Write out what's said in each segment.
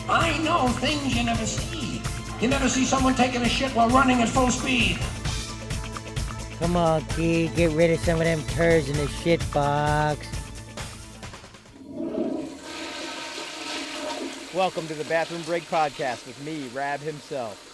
I know things you never see. You never see someone taking a shit while running at full speed. Come on, kid, get rid of some of them turds in the shit box. Welcome to the Bathroom Break Podcast with me, Rab himself.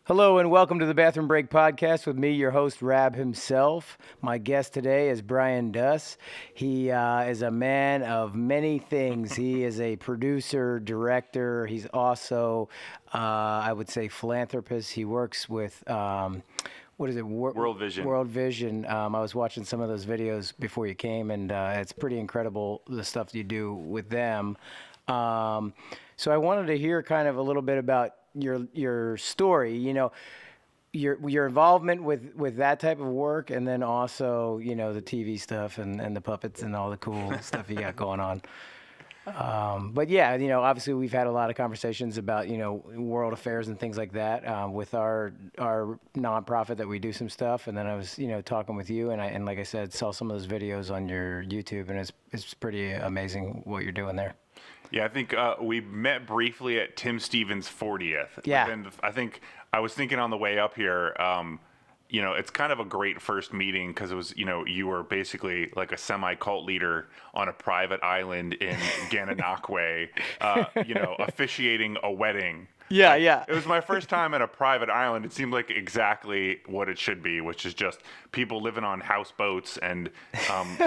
Hello and welcome to the Bathroom Break Podcast with me, your host, Rab himself. My guest today is Brian Duss. He is a man of many things. He is a producer, director. He's also, I would say, philanthropist. He works with... what is it? World Vision. World Vision. I was watching some of those videos before you came, and it's pretty incredible the stuff you do with them. So I wanted to hear kind of a little bit about your story. You know, your involvement with that type of work, and then also, you know, the TV stuff and the puppets and all the cool stuff you got going on. But yeah, you know, obviously we've had a lot of conversations about, you know, world affairs and things like that, with our nonprofit that we do some stuff. And then I was, you know, talking with you, and like I said, saw some of those videos on your YouTube, and it's pretty amazing what you're doing there. Yeah, I think we met briefly at Tim Stevens' 40th. Yeah. And I think I was thinking on the way up here, you know, it's kind of a great first meeting because it was, you know, you were basically like a semi-cult leader on a private island in Gananoque, you know, officiating a wedding. Yeah, yeah. It was my first time at a private island. It seemed like exactly what it should be, which is just people living on houseboats and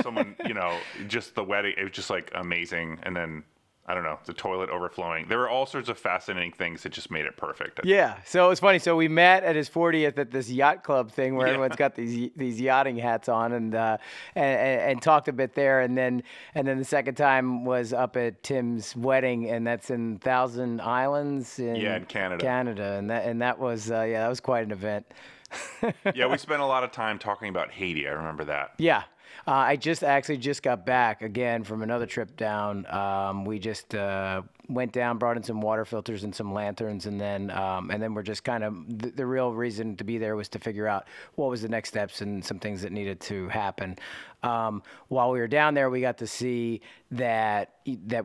someone, you know, just the wedding. It was just like amazing. And then, I don't know, the toilet overflowing. There were all sorts of fascinating things that just made it perfect. Yeah. So it was funny. So we met at his 40th at this yacht club thing where everyone's got these yachting hats on, and talked a bit there. And then the second time was up at Tim's wedding, and that's in Thousand Islands in Canada. And that was that was quite an event. Yeah, we spent a lot of time talking about Haiti. I remember that. Yeah. I just got back again from another trip down. We just went down, brought in some water filters and some lanterns, and then we're just kind of the real reason to be there was to figure out what was the next steps and some things that needed to happen. While we were down there, we got to see that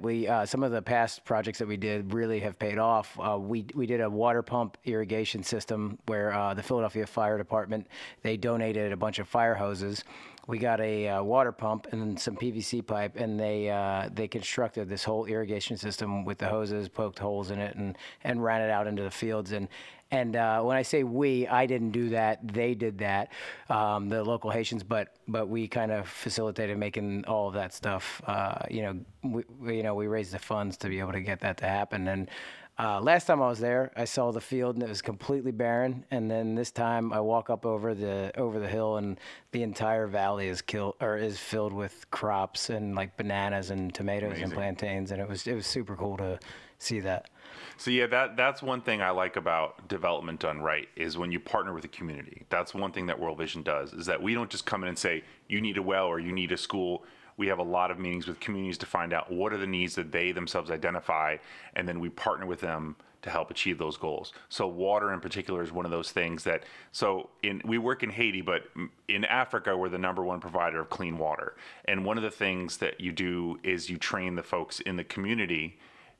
we some of the past projects that we did really have paid off. We did a water pump irrigation system where the Philadelphia Fire Department, they donated a bunch of fire hoses. We got a water pump and some PVC pipe, and they constructed this whole irrigation system with the hoses, poked holes in it, and ran it out into the fields. And when I say we, I didn't do that. They did that, the local Haitians, but we kind of facilitated making all of that stuff. We raised the funds to be able to get that to happen. And last time I was there, I saw the field and it was completely barren. And then this time I walk up over the hill and the entire valley is filled with crops and like bananas and tomatoes. Amazing. And plantains. And it was super cool to see that. So yeah, that's one thing I like about development done right is when you partner with the community. That's one thing that World Vision does, is that we don't just come in and say, you need a well or you need a school. We have a lot of meetings with communities to find out what are the needs that they themselves identify, and then we partner with them to help achieve those goals. So water in particular is one of those things that, we work in Haiti, but in Africa, we're the number one provider of clean water. And one of the things that you do is you train the folks in the community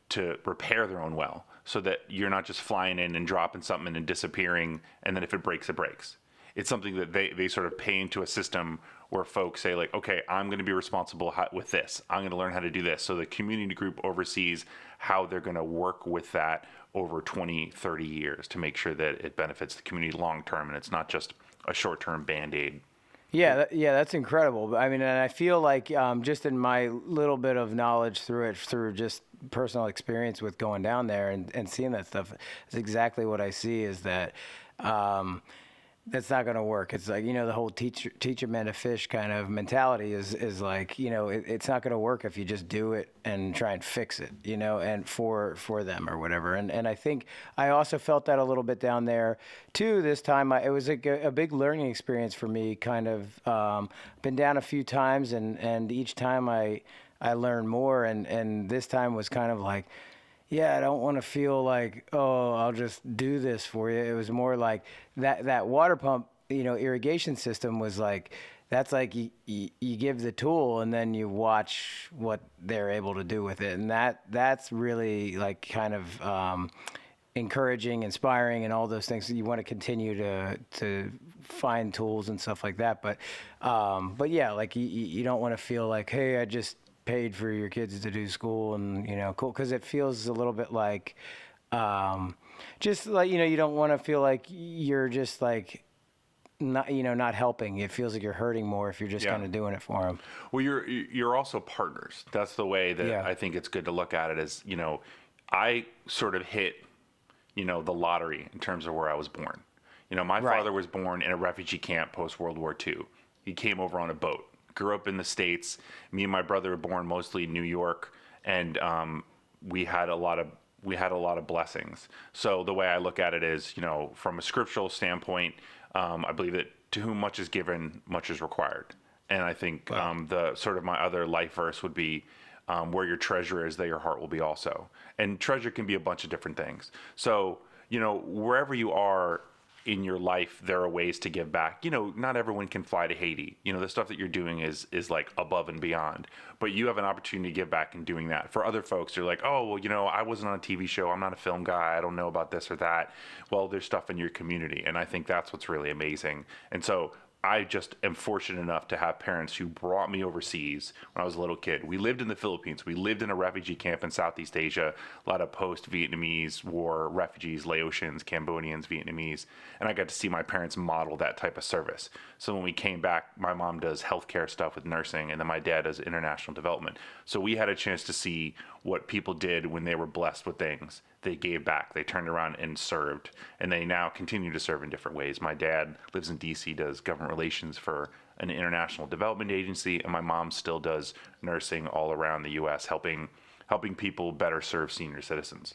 to repair their own well, so that you're not just flying in and dropping something and disappearing, and then if it breaks, it breaks. It's something that they sort of pay into a system where folks say, like, okay, I'm going to be responsible with this. I'm going to learn how to do this. So the community group oversees how they're going to work with that over 20, 30 years to make sure that it benefits the community long term, and it's not just a short-term Band-Aid. Yeah, that's incredible. I mean, and I feel like just in my little bit of knowledge through just personal experience with going down there and seeing that stuff, it's exactly what I see is that that's not going to work. It's like, you know, the whole teach a man to fish kind of mentality is like, you know, it's not going to work if you just do it and try and fix it, you know, and for them or whatever. And I think I also felt that a little bit down there too. This time it was a big learning experience for me, kind of been down a few times and each time I learned more and this time was kind of like, yeah, I don't want to feel like, oh, I'll just do this for you. It was more like that water pump, you know, irrigation system was like, that's like you give the tool and then you watch what they're able to do with it, and that's really like kind of encouraging, inspiring, and all those things. You want to continue to find tools and stuff like that, but yeah, like you don't want to feel like, hey, I just paid for your kids to do school and cool, because it feels a little bit like just like you don't want to feel like you're just like not helping. It feels like you're hurting more if you're just kind of doing it for them. Well, you're also partners. That's the way that I think it's good to look at it. As I sort of hit the lottery in terms of where I was born. My father was born in a refugee camp post World War II. He came over on a boat. Grew up in the States. Me and my brother were born mostly in New York, and we had a lot of blessings. So the way I look at it is, from a scriptural standpoint, I believe that to whom much is given, much is required. And I think the sort of my other life verse would be, where your treasure is, there your heart will be also. And treasure can be a bunch of different things. So, wherever you are in your life, there are ways to give back. Not everyone can fly to Haiti. The stuff that you're doing is like above and beyond. But you have an opportunity to give back in doing that. For other folks, they're like, oh, well, I wasn't on a TV show. I'm not a film guy. I don't know about this or that. Well, there's stuff in your community. And I think that's what's really amazing. And so I just am fortunate enough to have parents who brought me overseas when I was a little kid. We lived in the Philippines. We lived in a refugee camp in Southeast Asia, a lot of post-Vietnamese war refugees, Laotians, Cambodians, Vietnamese, and I got to see my parents model that type of service. So when we came back, my mom does healthcare stuff with nursing, and then my dad does international development. So we had a chance to see what people did when they were blessed with things. They gave back. They turned around and served, and they now continue to serve in different ways. My dad lives in D.C., does government relations for an international development agency, and my mom still does nursing all around the U.S., helping people better serve senior citizens.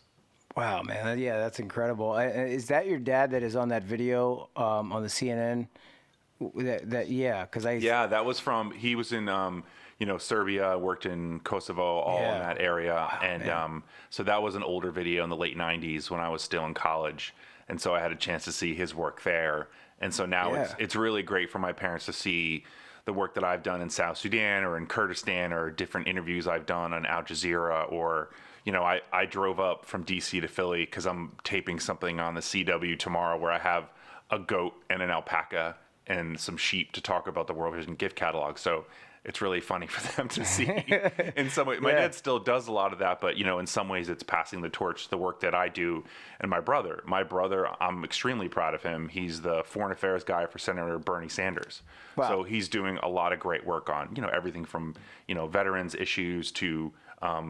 Wow, man. Yeah, that's incredible. Is that your dad that is on that video on the CNN? That was from, he was in Serbia, worked in Kosovo, all in that area. Wow, and so that was an older video in the late 90s when I was still in college. And so I had a chance to see his work there. And so now it's really great for my parents to see the work that I've done in South Sudan or in Kurdistan, or different interviews I've done on Al Jazeera, or I drove up from DC to Philly because I'm taping something on the CW tomorrow where I have a goat and an alpaca and some sheep to talk about the World Vision gift catalog. So it's really funny for them to see. In some way, my dad still does a lot of that, but in some ways it's passing the torch, the work that I do. And my brother, I'm extremely proud of him. He's the foreign affairs guy for Senator Bernie Sanders. Wow. So he's doing a lot of great work on, everything from, veterans issues to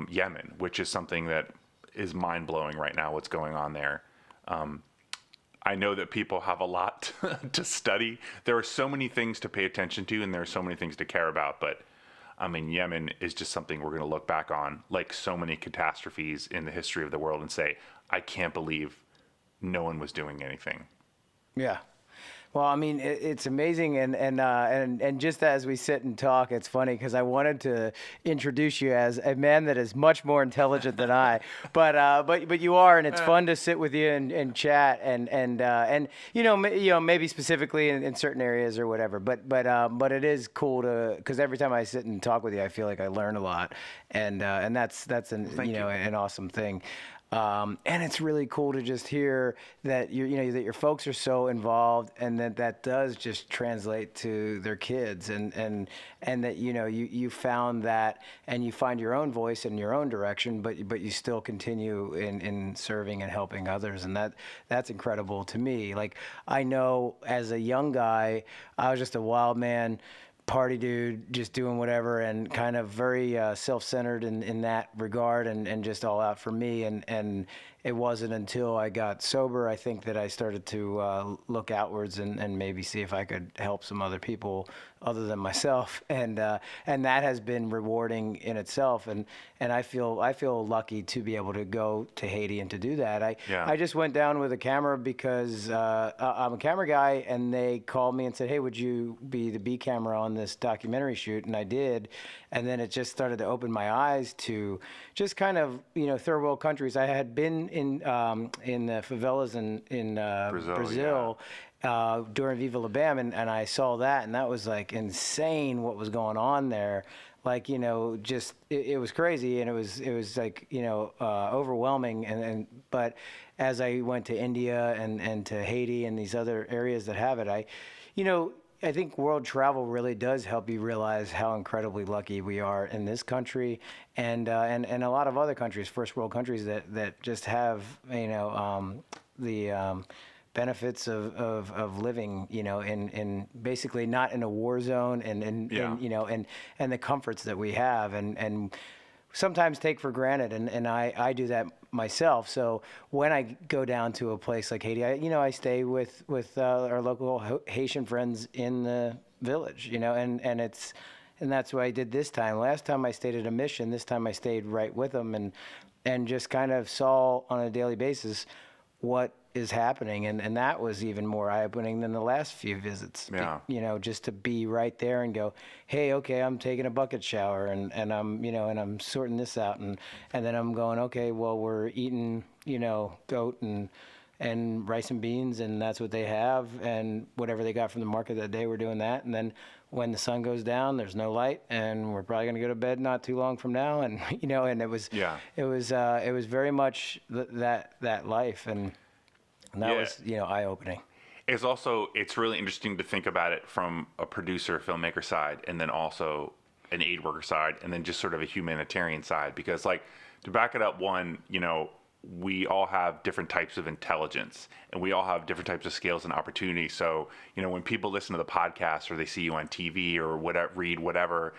Yemen, which is something that is mind blowing right now, what's going on there. I know that people have a lot to study. There are so many things to pay attention to, and there are so many things to care about. But I mean, Yemen is just something we're going to look back on, like so many catastrophes in the history of the world, and say, I can't believe no one was doing anything. Yeah. Well, I mean, it's amazing, and just as we sit and talk, it's funny because I wanted to introduce you as a man that is much more intelligent than I, but you are, and it's fun to sit with you and chat, and maybe specifically in certain areas or whatever, but it is cool because every time I sit and talk with you, I feel like I learn a lot, and that's an awesome thing. And it's really cool to just hear that that your folks are so involved, and that does just translate to their kids, and that you found that, and you find your own voice in your own direction, but you still continue in serving and helping others, and that's incredible to me. Like, I know as a young guy, I was just a wild man, party dude, just doing whatever, and kind of very self-centered in that regard, and just all out for me. And it wasn't until I got sober, I think, that I started to look outwards and maybe see if I could help some other people other than myself. And that has been rewarding in itself. And I feel lucky to be able to go to Haiti and to do that. I just went down with a camera because I'm a camera guy, and they called me and said, hey, would you be the B camera on this documentary shoot? And I did. And then it just started to open my eyes to just kind of, third world countries. I had been in the favelas in Brazil. during Viva La Bam, and I saw that, and that was like insane what was going on there. Like, just it was crazy, and it was like, overwhelming. But as I went to India and to Haiti and these other areas that have it, I think world travel really does help you realize how incredibly lucky we are in this country, and a lot of other countries, first world countries that just have the benefits of living, in basically not in a war zone, and the comforts that we have, and sometimes take for granted, and I do that myself. So when I go down to a place like Haiti, I stay with our local Haitian friends in the village, and that's what I did this time. Last time I stayed at a mission. This time I stayed right with them, and just kind of saw on a daily basis what is happening, and that was even more eye-opening than the last few visits. Yeah. Just to be right there and go, hey, okay, I'm taking a bucket shower, and I'm and I'm sorting this out, and then I'm going, okay, well, we're eating goat and rice and beans, and that's what they have, and whatever they got from the market that day, we're doing that. And then when the sun goes down, there's no light, and we're probably going to go to bed not too long from now, and and it was very much that life, and that was eye-opening. It's really interesting to think about it from a producer, filmmaker side, and then also an aid worker side, and then just sort of a humanitarian side. Because, like, to back it up, we all have different types of intelligence, and we all have different types of skills and opportunities. So, when people listen to the podcast, or they see you on TV, or read whatever,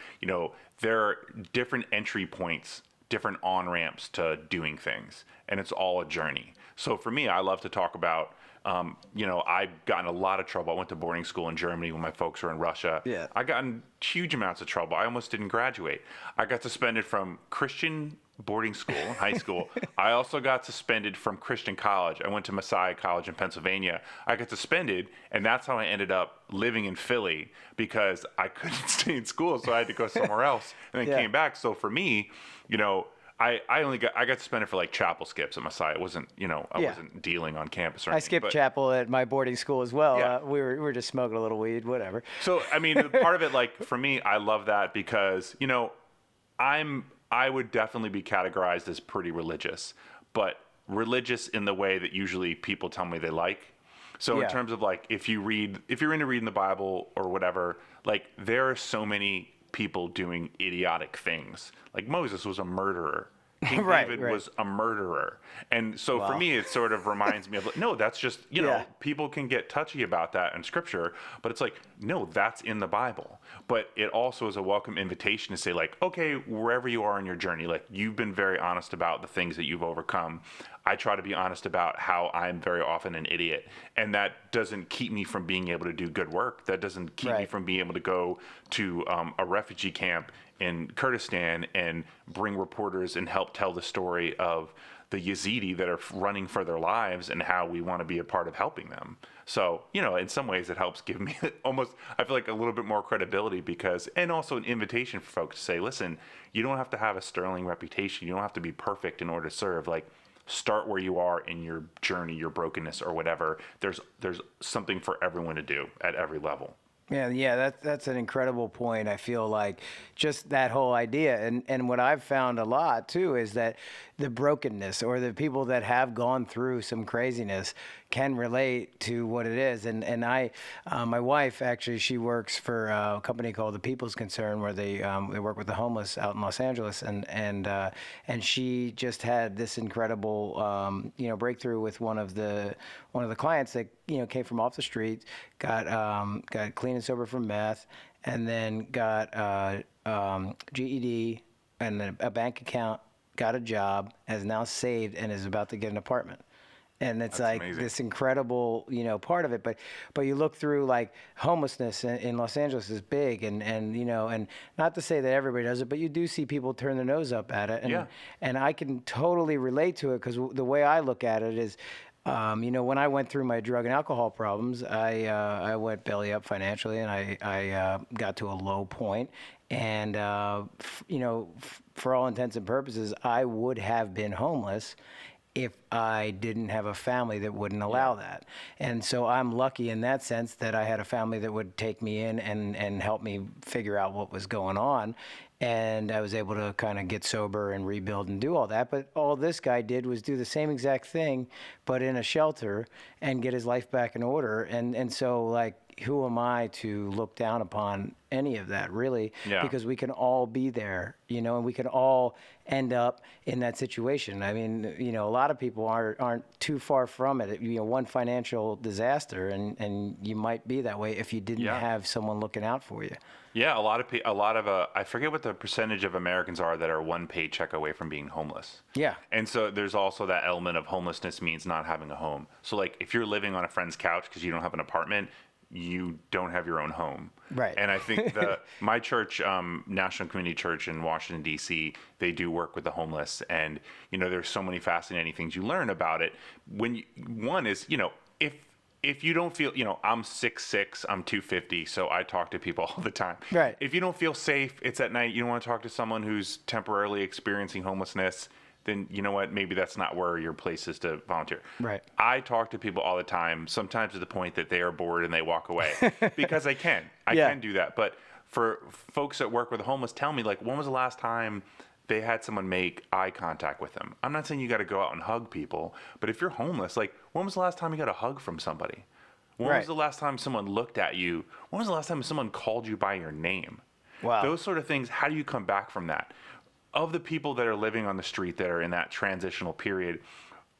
there are different entry points, different on-ramps to doing things, and it's all a journey. So for me, I love to talk about, I've gotten a lot of trouble. I went to boarding school in Germany when my folks were in Russia. Yeah. I got in huge amounts of trouble. I almost didn't graduate. I got suspended from Christian boarding school in high school. I also got suspended from Christian college. I went to Messiah College in Pennsylvania. I got suspended, and that's how I ended up living in Philly, because I couldn't stay in school, so I had to go somewhere else, and then came back. So for me, I got suspended for like chapel skips at Messiah. It wasn't, I wasn't dealing on campus or anything. I skipped chapel at my boarding school as well. Yeah. We were just smoking a little weed, whatever. So, I mean, part of it, like, for me, I love that because, I would definitely be categorized as pretty religious, but religious in the way that usually people tell me they like. So in terms of, like, if you're into reading the Bible or whatever, like, there are so many people doing idiotic things. Like, Moses was a murderer. King David was a murderer. And so for me, it sort of reminds me of, like, no, that's just, people can get touchy about that in scripture, but it's like, no, that's in the Bible. But it also is a welcome invitation to say, like, okay, wherever you are in your journey, like, you've been very honest about the things that you've overcome. I try to be honest about how I'm very often an idiot. And that doesn't keep me from being able to do good work. That doesn't keep me from being able to go to a refugee camp in Kurdistan and bring reporters and help tell the story of the Yazidi that are running for their lives and how we want to be a part of helping them. So, in some ways it helps give me almost, I feel like, a little bit more credibility and also an invitation for folks to say, listen, you don't have to have a sterling reputation. You don't have to be perfect in order to serve. Like, start where you are in your journey, your brokenness or whatever. There's something for everyone to do at every level. Yeah, that's an incredible point. I feel like just that whole idea, and what I've found a lot too is that the brokenness, or the people that have gone through some craziness, can relate to what it is. And I, my wife, actually, she works for a company called The People's Concern, where they work with the homeless out in Los Angeles, and she just had this incredible breakthrough with one of the clients that came from off the street, got clean and sober from meth, and then got GED and a bank account, got a job, has now saved, and is about to get an apartment. And it's like amazing. This incredible, part of it. But you look through, like, homelessness in Los Angeles is big, and not to say that everybody does it, but you do see people turn their nose up at it. And I can totally relate to it, because the way I look at it is, when I went through my drug and alcohol problems, I went belly up financially, and I got to a low point. And, for all intents and purposes, I would have been homeless if I didn't have a family that wouldn't allow that. And so I'm lucky in that sense that I had a family that would take me in and help me figure out what was going on. And I was able to kind of get sober and rebuild and do all that. But all this guy did was do the same exact thing, but in a shelter, and get his life back in order. And so, like, who am I to look down upon any of that, really? Yeah. Because we can all be there, you know, and we can all end up in that situation. I mean, you know, a lot of people aren't too far from it. You know, one financial disaster, and you might be that way if you didn't have someone looking out for you. Yeah, a lot of I forget what the percentage of Americans are that are one paycheck away from being homeless. Yeah. And so there's also that element of homelessness means not having a home. So like if you're living on a friend's couch because you don't have an apartment, you don't have your own home. Right. And I think my church, National Community Church in Washington, D.C., they do work with the homeless. And, you know, there's so many fascinating things you learn about it. One is, you know, if you don't feel, you know, I'm 6'6", I'm 250, so I talk to people all the time. Right. If you don't feel safe, it's at night, you don't want to talk to someone who's temporarily experiencing homelessness, then you know what, maybe that's not where your place is to volunteer. Right. I talk to people all the time, sometimes to the point that they are bored and they walk away because I can do that. But for folks that work with the homeless, tell me, like, when was the last time they had someone make eye contact with them? I'm not saying you got to go out and hug people, but if you're homeless, like, when was the last time you got a hug from somebody? When was the last time someone looked at you? When was the last time someone called you by your name? Wow. Those sort of things, how do you come back from that? Of the people that are living on the street that are in that transitional period,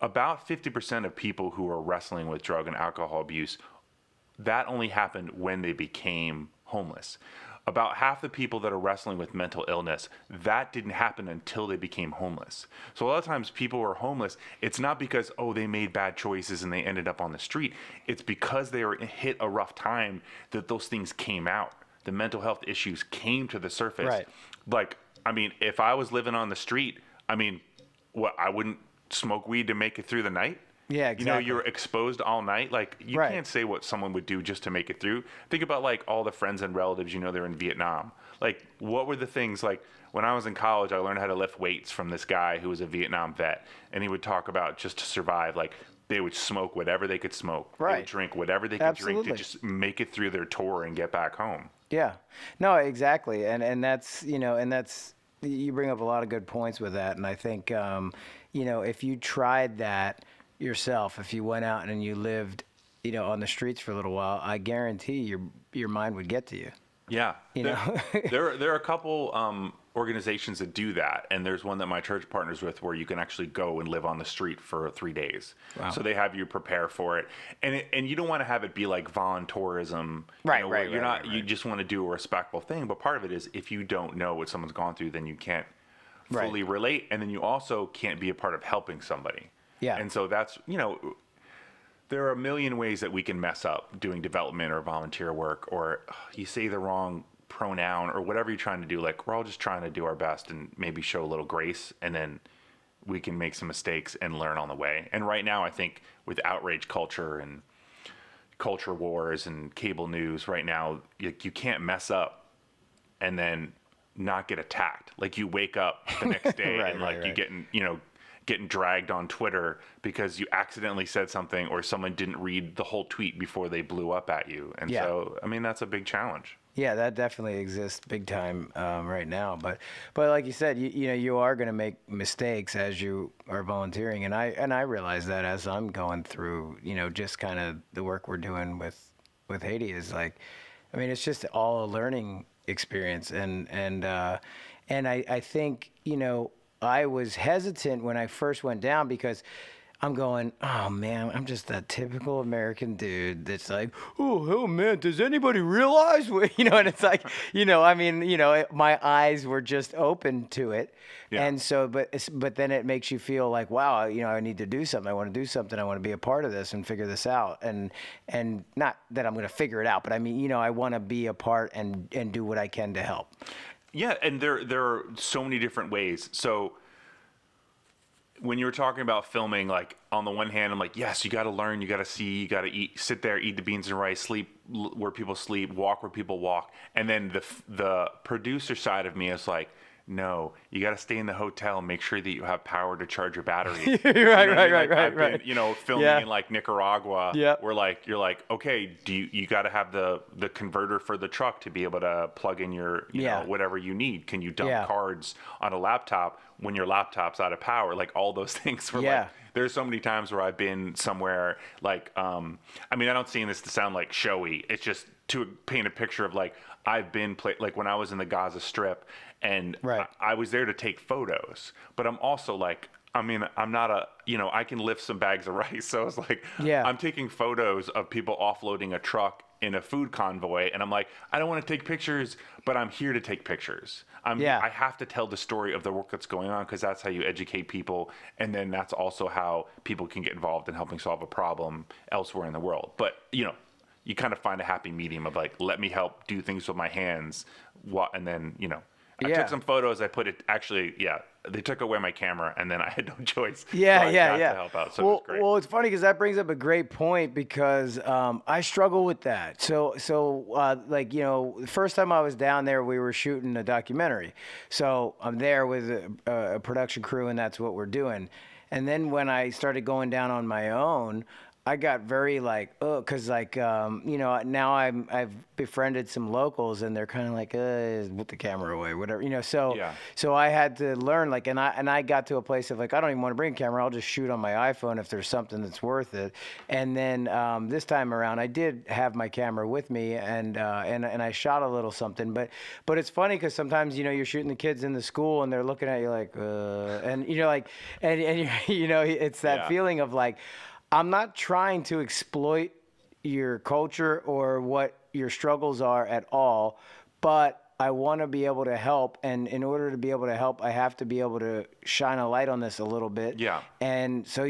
about 50% of people who are wrestling with drug and alcohol abuse, that only happened when they became homeless. About half the people that are wrestling with mental illness, that didn't happen until they became homeless. So a lot of times people who are homeless, it's not because, oh, they made bad choices and they ended up on the street. It's because they hit a rough time that those things came out. The mental health issues came to the surface. Right. Like, I mean, if I was living on the street, I mean, what, I wouldn't smoke weed to make it through the night? Yeah, exactly. You know, you're exposed all night. Like, you can't say what someone would do just to make it through. Think about, like, all the friends and relatives you know they're in Vietnam. Like, what were the things, like, when I was in college, I learned how to lift weights from this guy who was a Vietnam vet. And he would talk about just to survive, like, they would smoke whatever they could smoke. Right. They would drink whatever they could drink to just make it through their tour and get back home. Yeah. No, exactly. And that's, you know, and that's, you bring up a lot of good points with that. And I think, you know, if you tried that yourself, if you went out and you lived, you know, on the streets for a little while, I guarantee your mind would get to you. Yeah. You know? there are a couple organizations that do that, and there's one that my church partners with where you can actually go and live on the street for 3 days. Wow. So they have you prepare for it, and you don't want to have it be like voluntourism, right? You know, Right. You're right, not. You just want to do a respectful thing. But part of it is if you don't know what someone's gone through, then you can't fully relate, and then you also can't be a part of helping somebody. Yeah. And so that's, you know, there are a million ways that we can mess up doing development or volunteer work, or you say the wrong pronoun or whatever you're trying to do. Like, we're all just trying to do our best and maybe show a little grace, and then we can make some mistakes and learn on the way. And right now, I think with outrage culture and culture wars and cable news right now, you can't mess up and then not get attacked. Like, you wake up the next day and you getting dragged on Twitter because you accidentally said something or someone didn't read the whole tweet before they blew up at you. And so, I mean, that's a big challenge. Yeah, that definitely exists big time right now. But like you said, you know, you are going to make mistakes as you are volunteering, and I realize that as I'm going through, you know, just kind of the work we're doing with Haiti is like, I mean, it's just all a learning experience, and I think, you know, I was hesitant when I first went down because I'm going, oh man, I'm just that typical American dude that's like, oh man, does anybody realize what, you know? And it's like, you know, I mean, you know, my eyes were just open to it. Yeah. And so, but then it makes you feel like, wow, you know, I need to do something. I want to do something. I want to be a part of this and figure this out. And not that I'm going to figure it out, but I mean, you know, I want to be a part and do what I can to help. Yeah, and there are so many different ways. So when you were talking about filming, like, on the one hand, I'm like, yes, you got to learn, you got to see, you got to eat, sit there, eat the beans and rice, sleep where people sleep, walk where people walk. And then the producer side of me is like, no, you got to stay in the hotel and make sure that you have power to charge your battery. Right. I've been, filming Yeah. in like Nicaragua, Yep. where you're like, okay, you got to have the converter for the truck to be able to plug in your, whatever you need. Can you dump cards on a laptop when your laptop's out of power? Like all those things were like, there's so many times where I've been somewhere like, I don't see this to sound like showy. It's just to paint a picture of like, I've been like when I was in the Gaza Strip and I was there to take photos, but I'm also like, I'm not I can lift some bags of rice. So it's like, I'm taking photos of people offloading a truck in a food convoy. And I'm like, I don't want to take pictures, but I'm here to take pictures. I have to tell the story of the work that's going on because that's how you educate people. And then that's also how people can get involved in helping solve a problem elsewhere in the world. But, you kind of find a happy medium of like, let me help do things with my hands. And then, I took some photos. I put it they took away my camera and then I had no choice. To help out. So it was great. Well, it's funny because that brings up a great point because I struggle with that. So the first time I was down there, we were shooting a documentary. So I'm there with a production crew and that's what we're doing. And then when I started going down on my own, I got very because now I've befriended some locals and they're kind of like, put the camera away, whatever, So I had to learn and I got to a place of like, I don't even want to bring a camera. I'll just shoot on my iPhone if there's something that's worth it. And then this time around, I did have my camera with me and I shot a little something, but it's funny because sometimes you're shooting the kids in the school and they're looking at you like, it's that feeling of like. I'm not trying to exploit your culture or what your struggles are at all, but I want to be able to help. And in order to be able to help, I have to be able to shine a light on this a little bit. Yeah. And so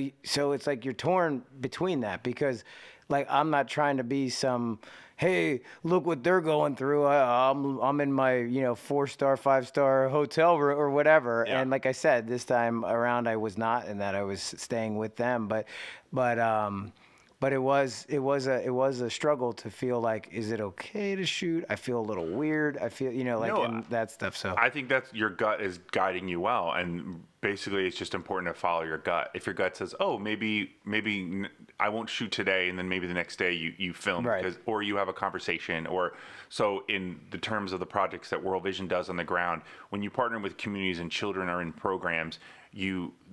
it's like you're torn between that because I'm not trying to be some, hey, look what they're going through. I'm in my 4-star, 5-star hotel room or whatever. Yeah. And like I said, this time around I was not, in that I was staying with them. But it was a struggle to feel like, is it okay to shoot? I feel a little weird. I feel and that stuff. So I think that's your gut is guiding you well, and basically it's just important to follow your gut. If your gut says, oh, maybe I won't shoot today, and then maybe the next day you film, or you have a conversation, or so in the terms of the projects that World Vision does on the ground, when you partner with communities and children are in programs,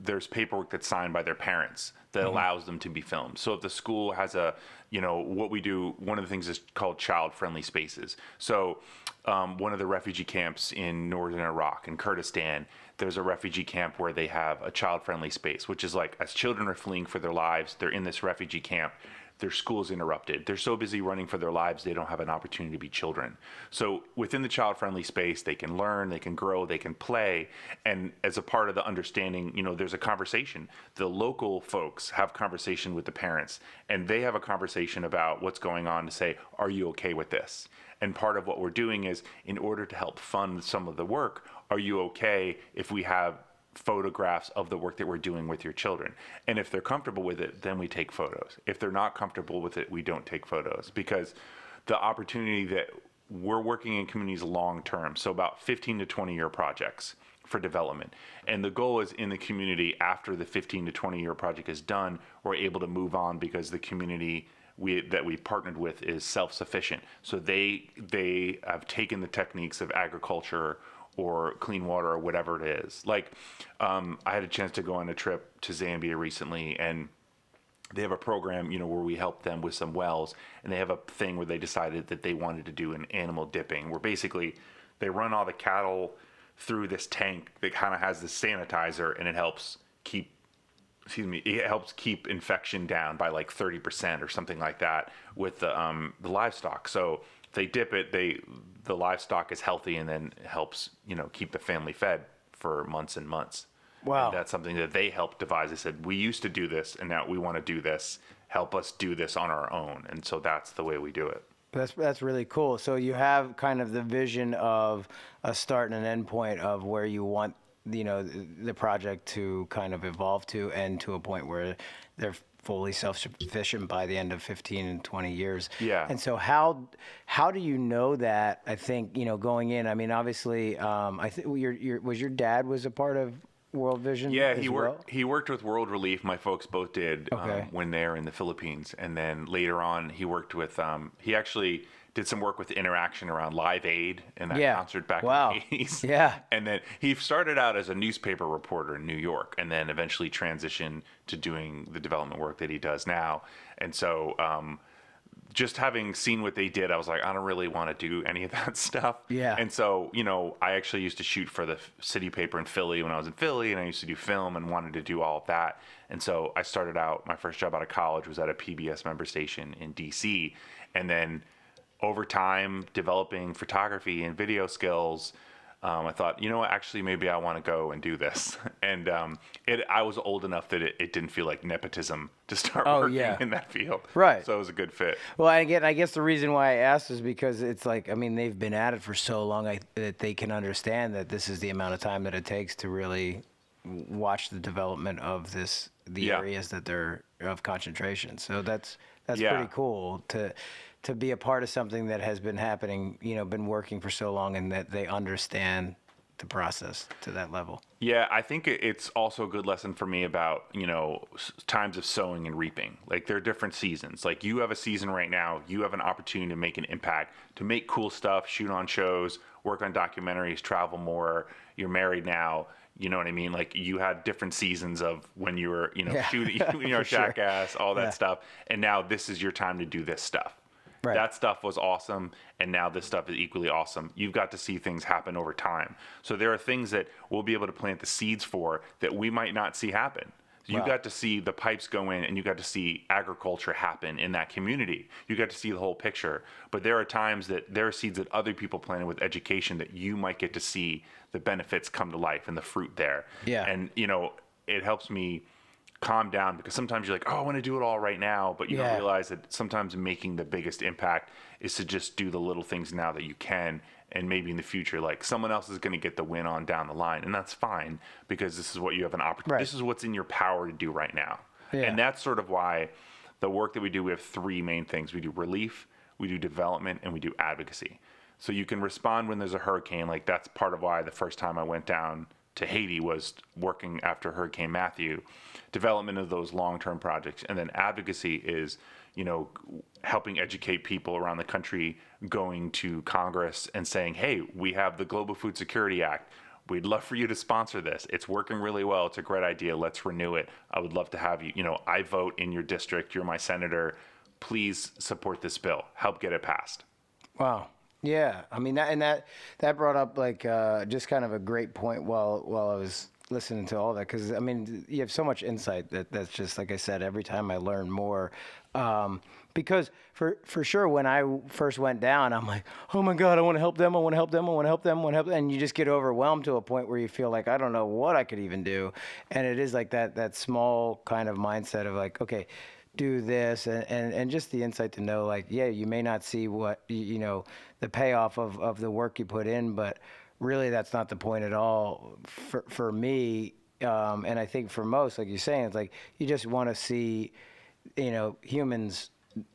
there's paperwork that's signed by their parents that allows them to be filmed. So if the school has what we do, one of the things is called Childfriendly spaces. So one of the refugee camps in northern Iraq, in Kurdistan, there's a refugee camp where they have a child-friendly space, which is like, as children are fleeing for their lives, they're in this refugee camp, their school's interrupted. They're so busy running for their lives, they don't have an opportunity to be children. So within the child-friendly space, they can learn, they can grow, they can play. And as a part of the understanding, there's a conversation. The local folks have conversation with the parents, and they have a conversation about what's going on to say, are you okay with this? And part of what we're doing is, in order to help fund some of the work, are you okay if we have photographs of the work that we're doing with your children? And if they're comfortable with it, then we take photos. If they're not comfortable with it, we don't take photos, because the opportunity that we're working in communities long term, so about 15 to 20 year projects for development. And the goal is, in the community, after the 15 to 20 year project is done, we're able to move on because the community that we partnered with is self-sufficient. So they have taken the techniques of agriculture or clean water or whatever it is. Like, I had a chance to go on a trip to Zambia recently, and they have a program, where we help them with some wells, and they have a thing where they decided that they wanted to do an animal dipping, where basically they run all the cattle through this tank that kind of has this sanitizer, and it helps keep infection down by like 30% or something like that with the livestock. So if they dip it, the livestock is healthy, and then helps, keep the family fed for months and months. Wow. And that's something that they helped devise. They said, we used to do this, and now we want to do this. Help us do this on our own. And so that's the way we do it. That's really cool. So you have kind of the vision of a start and an end point of where you want the project to kind of evolve to, and to a point where they're fully self-sufficient by the end of 15 and 20 years. Yeah. And so how do you know that? I think, going in, I mean, obviously, I think your dad was a part of World Vision? Yeah, he worked with World Relief. My folks both did Okay. when they were in the Philippines, and then later on he worked with. He actually did some work with Interaction around Live Aid and that concert back Wow. in the 80s. Yeah. And then he started out as a newspaper reporter in New York, and then eventually transitioned to doing the development work that he does now. And so just having seen what they did, I was like, I don't really want to do any of that stuff. Yeah. And so, I actually used to shoot for the city paper in Philly when I was in Philly, and I used to do film and wanted to do all of that. And so I started out, my first job out of college was at a PBS member station in DC. And then over time, developing photography and video skills, I thought, actually, maybe I want to go and do this. And I was old enough that it didn't feel like nepotism to start working in that field. Right. So it was a good fit. Well, again, I guess the reason why I asked is because it's like, I mean, they've been at it for so long that they can understand that this is the amount of time that it takes to really watch the development of the areas that they're of concentration. So that's pretty cool to be a part of something that has been happening, been working for so long, and that they understand the process to that level. Yeah, I think it's also a good lesson for me about, times of sowing and reaping. Like, there are different seasons. Like, you have a season right now, you have an opportunity to make an impact, to make cool stuff, shoot on shows, work on documentaries, travel more. You're married now. You know what I mean? Like, you had different seasons of when you were, shooting, Jackass, all that stuff. And now this is your time to do this stuff. Right. That stuff was awesome, and now this stuff is equally awesome. You've got to see things happen over time. So there are things that we'll be able to plant the seeds for that we might not see happen. You got to see the pipes go in, and you got to see agriculture happen in that community. You got to see the whole picture. But there are times that there are seeds that other people planted with education that you might get to see the benefits come to life and the fruit there. Yeah. And, it helps me calm down, because sometimes you're like, oh, I want to do it all right now, but you don't realize that sometimes making the biggest impact is to just do the little things now that you can, and maybe in the future, like, someone else is going to get the win on down the line, and that's fine, because this is what you have an opportunity. This is what's in your power to do right now. And that's sort of why the work that we do, we have three main things. We do relief, we do development, and we do advocacy. So you can respond when there's a hurricane. Like, that's part of why the first time I went down to Haiti was working after Hurricane Matthew. Development of those long-term projects, and then advocacy is, helping educate people around the country, going to Congress and saying, hey, we have the Global Food Security Act. We'd love for you to sponsor this. It's working really well. It's a great idea. Let's renew it. I would love to have you. I vote in your district. You're my senator. Please support this bill. Help get it passed. Wow. Yeah. I mean, that brought up just kind of a great point while I was listening to all that, because I mean, you have so much insight that's just, like I said, every time I learn more. Because for sure, when I first went down, I'm like, oh my God, I want to help them. I want to help them. I want to help them. I want to help them. And you just get overwhelmed to a point where you feel like, I don't know what I could even do. And it is like that small kind of mindset of like, okay, do this, and just the insight to know, like, yeah, you may not see what, the payoff of the work you put in, but really that's not the point at all for me. And I think for most, like you're saying, it's like, you just want to see, humans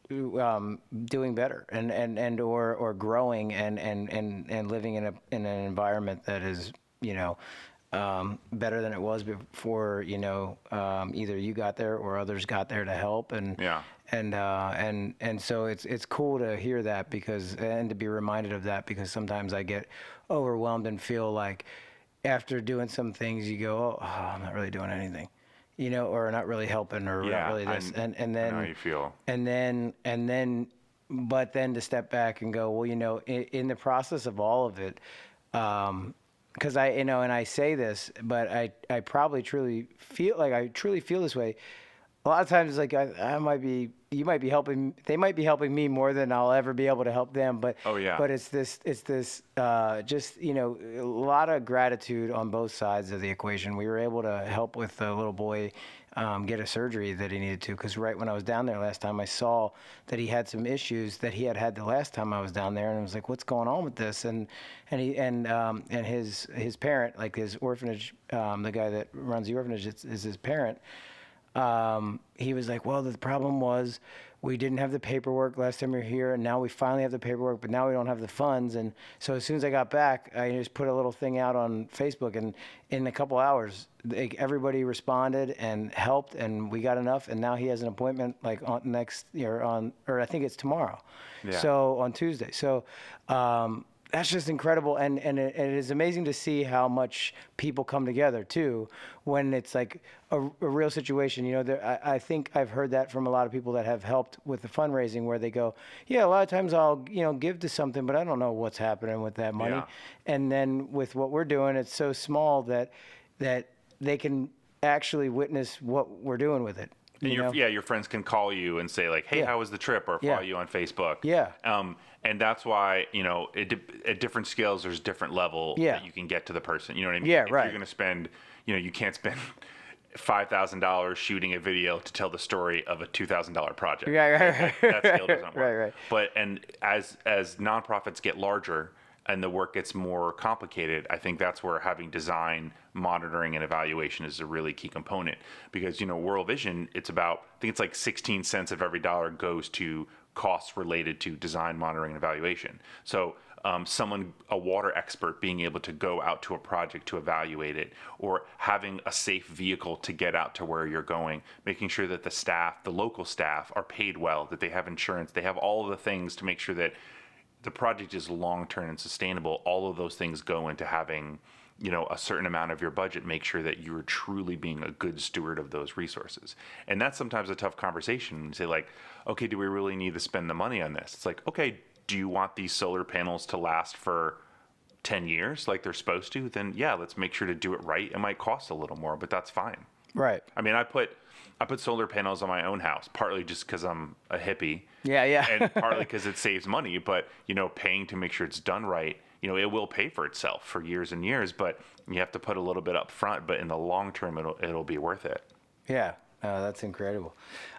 doing better and or growing and living in an environment that is, better than it was before, either you got there or others got there to help. And so it's cool to hear that, and to be reminded of that, because sometimes I get overwhelmed and feel like after doing some things you go, oh, I'm not really doing anything, or not really helping, or not really this. And then, I know how you feel. But then to step back and go, well, in the process of all of it, because and I say this, but I probably truly feel this way. a lot of times, like I might be, you might be helping, they might be helping me more than I'll ever be able to help them. But Oh, yeah. but it's this just a lot of gratitude on both sides of the equation. We were able to help with the little boy get a surgery that he needed to, because right when I was down there last time, I saw that he had some issues that he had the last time I was down there, and I was like, what's going on with this? And his parent, like his orphanage, the guy that runs the orphanage is his parent. He was like, well, the problem was we didn't have the paperwork last time we were here, and now we finally have the paperwork, but now we don't have the funds. And so as soon as I got back, I just put a little thing out on Facebook, and in a couple hours, everybody responded and helped, and we got enough. And now he has an appointment like on next year or I think it's tomorrow. Yeah. So on Tuesday. So, that's just incredible, and it is amazing to see how much people come together too when it's like a real situation. I think I've heard that from a lot of people that have helped with the fundraising, where they go, yeah, a lot of times I'll give to something, but I don't know what's happening with that money. Yeah. And then with what we're doing, it's so small that they can actually witness what we're doing with it. And your friends can call you and say like, hey, Yeah. how was the trip? Or follow you on Facebook. Yeah. And that's why, at different scales, there's different level that you can get to the person. You know what I mean? Yeah, if right. you're going to spend, you can't spend $5,000 shooting a video to tell the story of a $2,000 project. Right. That scale doesn't work. Right. But, and as nonprofits get larger and the work gets more complicated, I think that's where having design, monitoring, and evaluation is a really key component. Because, World Vision, it's about, I think it's like 16 cents of every dollar goes to costs related to design, monitoring, and evaluation. So a water expert being able to go out to a project to evaluate it, or having a safe vehicle to get out to where you're going, making sure that the local staff are paid well, that they have insurance, they have all of the things to make sure that the project is long-term and sustainable. All of those things go into having a certain amount of your budget, make sure that you're truly being a good steward of those resources. And that's sometimes a tough conversation. You say like, okay, do we really need to spend the money on this? It's like, okay, do you want these solar panels to last for 10 years like they're supposed to? Then yeah, let's make sure to do it right. It might cost a little more, but that's fine. Right. I mean, I put solar panels on my own house, partly just because I'm a hippie. Yeah. And partly because it saves money, but, paying to make sure it's done right, it will pay for itself for years and years, but you have to put a little bit up front, but in the long term, it'll be worth it. Yeah, that's incredible.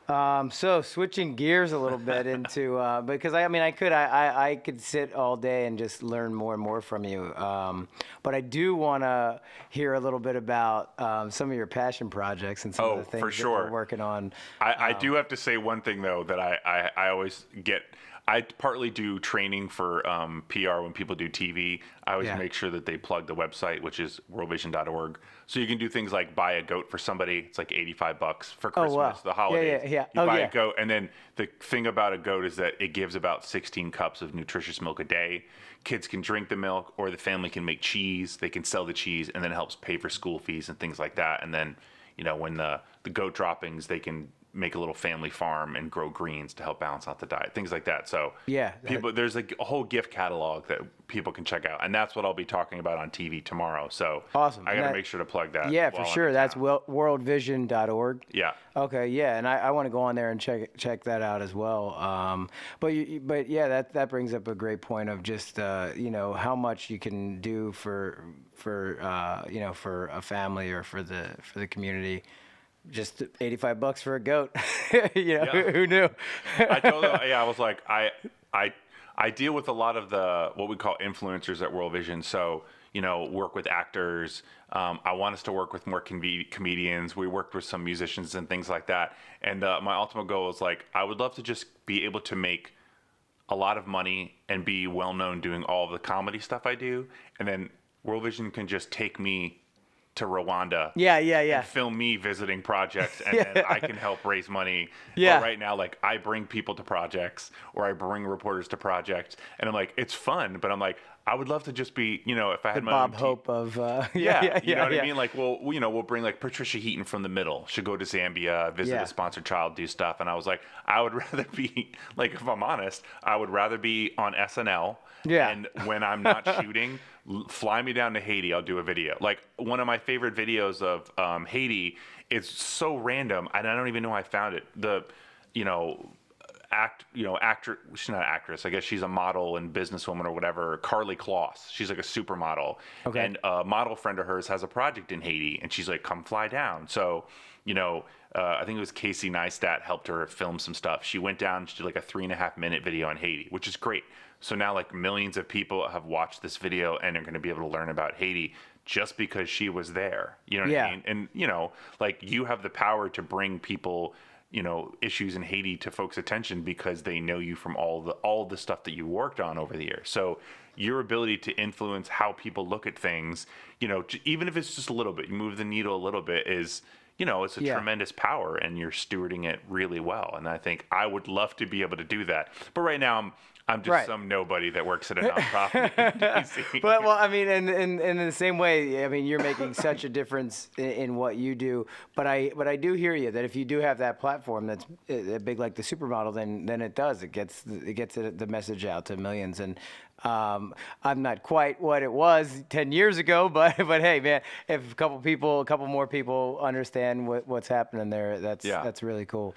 So switching gears a little bit into, because I could sit all day and just learn more and more from you. But I do want to hear a little bit about some of your passion projects and some of the things for sure. that you're working on. I do have to say one thing though, that I always get. I partly do training for PR when people do TV. I always make sure that they plug the website, which is worldvision.org. So you can do things like buy a goat for somebody. It's like $85 for Christmas, the holidays. Yeah. You buy a goat, and then the thing about a goat is that it gives about 16 cups of nutritious milk a day. Kids can drink the milk, or the family can make cheese. They can sell the cheese, and then it helps pay for school fees and things like that. And then, when the goat droppings, they can make a little family farm and grow greens to help balance out the diet, things like that. So there's like a whole gift catalog that people can check out, and that's what I'll be talking about on TV tomorrow. So awesome. I got to make sure to plug that. Yeah, for sure. That's worldvision.org. Yeah. Okay. Yeah, and I want to go on there and check that out as well. But yeah, that brings up a great point of just how much you can do for a family or for the community. Just $85 for a goat. Who knew? I told them, I was like, I deal with a lot of what we call influencers at World Vision. So, work with actors. I want us to work with more comedians. We worked with some musicians and things like that. And my ultimate goal is like, I would love to just be able to make a lot of money and be well known doing all of the comedy stuff I do. And then World Vision can just take me to Rwanda. Yeah. And film me visiting projects, and then I can help raise money. Yeah. But right now, like, I bring people to projects, or I bring reporters to projects, and I'm like, it's fun, but I'm like, I would love to just be, if I had The my Bob own Hope of yeah, you know what I mean? Like, we'll bring like Patricia Heaton from the middle. She'll go to Zambia, visit Yeah. a sponsored child, do stuff. And I was like, I would rather be, like, if I'm honest, I would rather be on SNL. Yeah. And when I'm not shooting, fly me down to Haiti. I'll do a video. Like, one of my favorite videos of Haiti is so random, and I don't even know how I found it. Actor, she's not an actress. I guess she's a model and businesswoman or whatever. Carly Kloss. She's like a supermodel. Okay. And a model friend of hers has a project in Haiti, and she's like, come fly down. So, I think it was Casey Neistat helped her film some stuff. She went down, she did like a 3.5-minute video on Haiti, which is great. So now like millions of people have watched this video and are going to be able to learn about Haiti just because she was there. You know what I mean? And, like, you have the power to bring people, issues in Haiti to folks' attention because they know you from all the stuff that you worked on over the years. So your ability to influence how people look at things, even if it's just a little bit, you move the needle a little bit is, it's a tremendous power, and you're stewarding it really well. And I think I would love to be able to do that. But right now I'm just some nobody that works at a nonprofit in DC. But well, I mean, and in the same way, I mean, you're making such a difference in what you do. But I do hear you that if you do have that platform that's big like the supermodel, then it does. It gets the message out to millions. And I'm not quite what it was 10 years ago, but hey, man, if a couple more people understand what's happening there, that's really cool.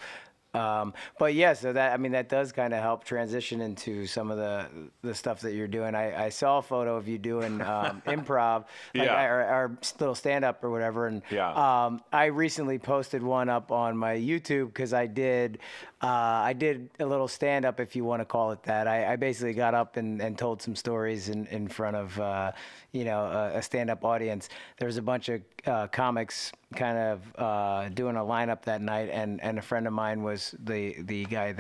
But yeah, so that does kind of help transition into some of the stuff that you're doing. I saw a photo of you doing improv, like our little stand-up or whatever. And I recently posted one up on my YouTube because I did a little stand-up, if you want to call it that. I basically got up and told some stories in front of a stand-up audience. There was a bunch of comics kind of doing a lineup that night, and a friend of mine was the guy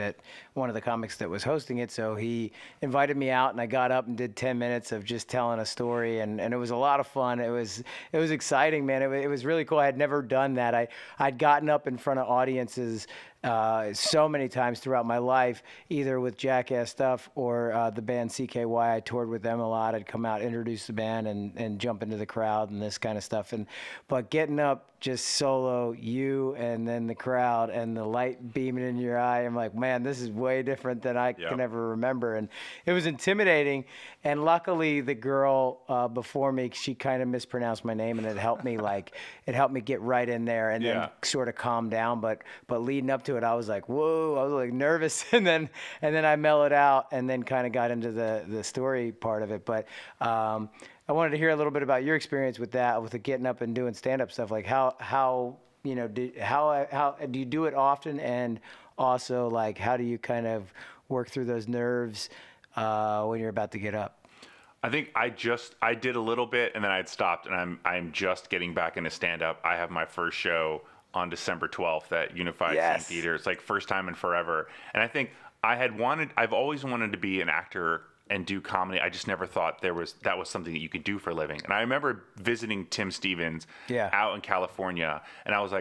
one of the comics that was hosting it. So he invited me out, and I got up and did 10 minutes of just telling a story, and it was a lot of fun. It was exciting, man. It was really cool. I had never done that. I'd gotten up in front of audiences so many times throughout my life, either with Jackass stuff or the band CKY. I toured with them a lot. I'd come out, introduce the band, and jump into the crowd and this kind of stuff. But getting up just solo, you and then the crowd and the light beaming in your eye, I'm like, man, this is way different than I can ever remember. And it was intimidating. And luckily, the girl before me, she kind of mispronounced my name, and it helped me get right in there and then sort of calm down. But leading up to it, I was like, whoa, I was like nervous, and then I mellowed out and then kind of got into the story part of it. But I wanted to hear a little bit about your experience with that, with the getting up and doing stand-up stuff. Like how do you do it often, and also like how do you kind of work through those nerves when you're about to get up? I think I did a little bit, and then I'd stopped, and I'm just getting back into stand-up. I have my first show on December 12th at Unified Scene Theater. It's like first time in forever. And I think I've always wanted to be an actor and do comedy. I just never thought that was something that you could do for a living. And I remember visiting Tim Stevens out in California, and I was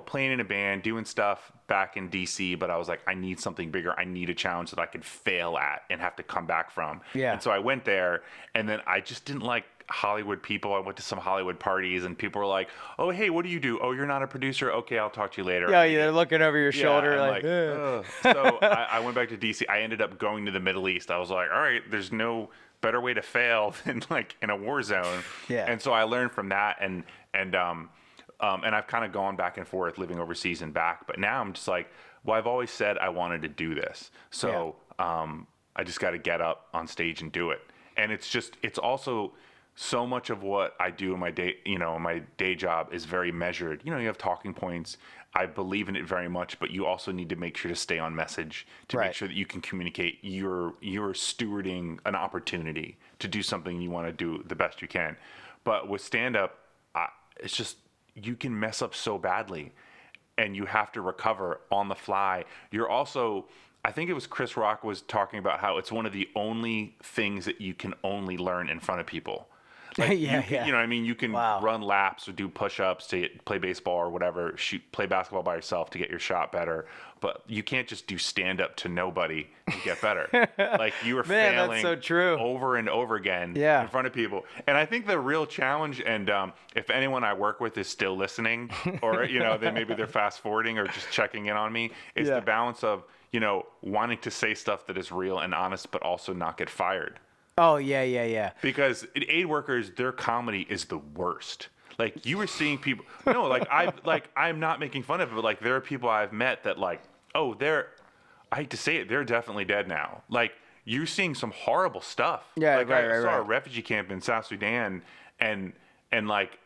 playing in a band, doing stuff back in DC, but I was like, I need something bigger. I need a challenge that I could fail at and have to come back from. Yeah. And so I went there, and then I just didn't like Hollywood people. I went to some Hollywood parties, and people were like, oh, hey, what do you do? Oh, you're not a producer? Okay, I'll talk to you later. Yeah, they're looking over your shoulder like ugh. So I went back to DC. I ended up going to the Middle East. I was like, all right, there's no better way to fail than like in a war zone. Yeah. And so I learned from that, and I've kind of gone back and forth living overseas and back. But now I'm just like, well, I've always said I wanted to do this. So I just got to get up on stage and do it. And it's also so much of what I do in my day job is very measured. You have talking points. I believe in it very much, but you also need to make sure to stay on message to make sure that you can communicate. You're stewarding an opportunity to do something you want to do the best you can. But with stand-up, it's just, you can mess up so badly, and you have to recover on the fly. You're also, I think it was Chris Rock was talking about how it's one of the only things that you can only learn in front of people. Like Yeah, you can, yeah. you know, I mean, you can Wow. run laps or do push-ups to play baseball or whatever, play basketball by yourself to get your shot better. But you can't just do stand-up to nobody to get better. Like you are Man, that's failing so true. over and over again Yeah. in front of people. And I think the real challenge, and if anyone I work with is still listening, or maybe they're fast forwarding or just checking in on me, is Yeah. the balance of wanting to say stuff that is real and honest, but also not get fired. Oh, yeah. Because aid workers, their comedy is the worst. Like you were seeing people, no, I'm not making fun of it, but like there are people I've met that like, oh, I hate to say it, they're definitely dead now. Like you're seeing some horrible stuff. Yeah, like right, I saw a right. refugee camp in South Sudan, and like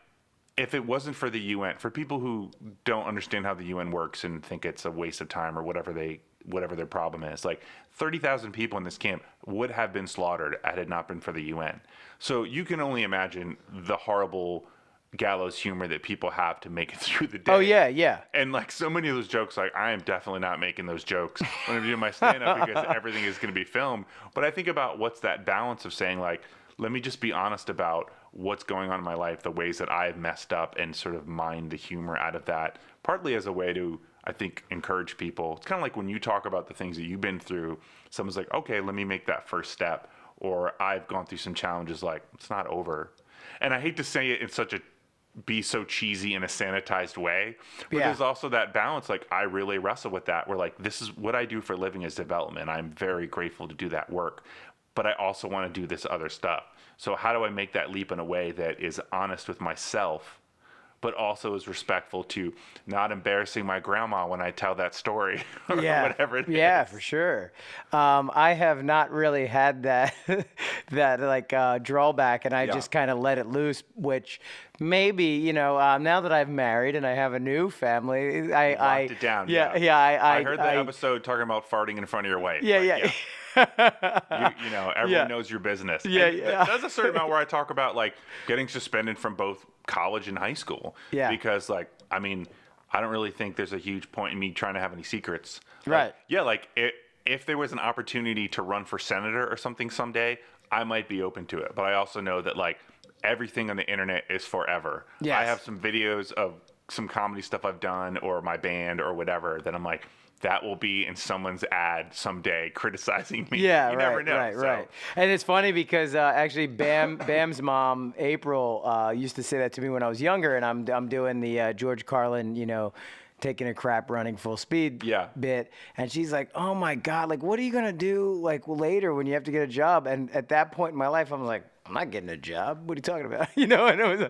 if it wasn't for the UN, for people who don't understand how the UN works and think it's a waste of time or whatever their problem is, like 30,000 people in this camp would have been slaughtered had it not been for the UN. So you can only imagine the horrible gallows humor that people have to make it through the day. Oh, yeah. And like so many of those jokes, like I am definitely not making those jokes when I'm doing my stand-up because everything is going to be filmed. But I think about what's that balance of saying like, let me just be honest about what's going on in my life, the ways that I've messed up, and sort of mine the humor out of that, partly as a way to, I think, encourage people. It's kind of like when you talk about the things that you've been through, someone's like, okay, let me make that first step. Or I've gone through some challenges, like, it's not over. And I hate to say it in such a be so cheesy in a sanitized way, but there's also that balance. Like I really wrestle with that, where like, this is what I do for a living is development. I'm very grateful to do that work, but I also want to do this other stuff. So how do I make that leap in a way that is honest with myself, but also is respectful to not embarrassing my grandma when I tell that story or whatever it is. Yeah, for sure. I have not really had that drawback, and I just kind of let it loose, which maybe, now that I've married and I have a new family, I locked it down. I heard the episode talking about farting in front of your wife. Yeah. Everyone knows your business. There's a certain amount where I talk about like getting suspended from both college and high school. Yeah. Because like, I mean, I don't really think there's a huge point in me trying to have any secrets. Right. Like if there was an opportunity to run for senator or something someday, I might be open to it. But I also know that like everything on the internet is forever. Yes. I have some videos of some comedy stuff I've done or my band or whatever that I'm like, that will be in someone's ad someday criticizing me. Yeah, you right, never know. Right. And it's funny because actually Bam's mom, April, used to say that to me when I was younger, and I'm doing the George Carlin, taking a crap running full speed bit, and she's like, oh my God, like what are you gonna do like later when you have to get a job? And at that point in my life, I'm like, I'm not getting a job. What are you talking about? And it was,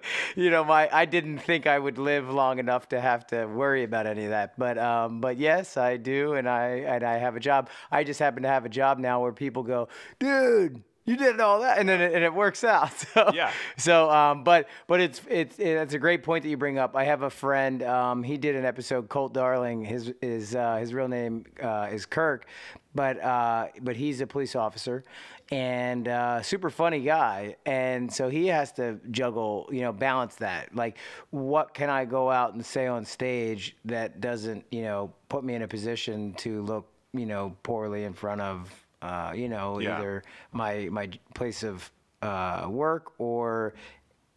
I didn't think I would live long enough to have to worry about any of that. But yes, I do, and I have a job. I just happen to have a job now where people go, dude, you did all that, and then it works out. So yeah. So but it's a great point that you bring up. I have a friend. He did an episode, Colt Darling. His real name is Kirk, but he's a police officer and super funny guy. And so he has to juggle, balance that. Like, what can I go out and say on stage that doesn't, put me in a position to look, poorly in front of either my place of work or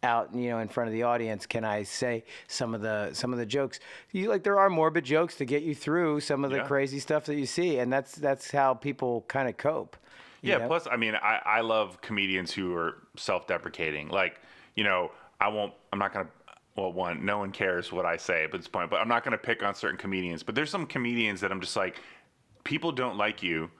out, in front of the audience. Can I say some of the jokes? There are morbid jokes to get you through some of the crazy stuff that you see, and that's how people kind of cope. Yeah. Plus, I mean, I love comedians who are self-deprecating. Like, I'm not gonna. Well, no one cares what I say at this point, but I'm not gonna pick on certain comedians. But there's some comedians that I'm just like, people don't like you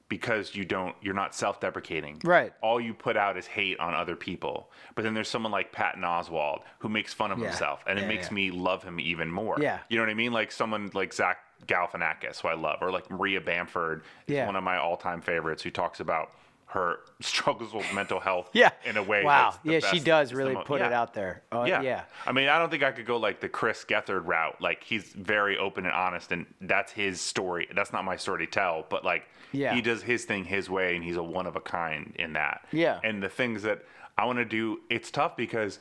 because you're not self-deprecating. Right. All you put out is hate on other people. But then there's someone like Patton Oswalt who makes fun of himself, and it makes me love him even more. Yeah. You know what I mean? Like someone like Zach Galifianakis, who I love, or like Maria Bamford is one of my all-time favorites, who talks about her struggles with mental health in a way. Wow. That's She does really put it out there. Yeah. I mean, I don't think I could go like the Chris Gethard route. Like, he's very open and honest, and that's his story. That's not my story to tell, but like, he does his thing his way, and he's a one of a kind in that. Yeah. And the things that I want to do, it's tough because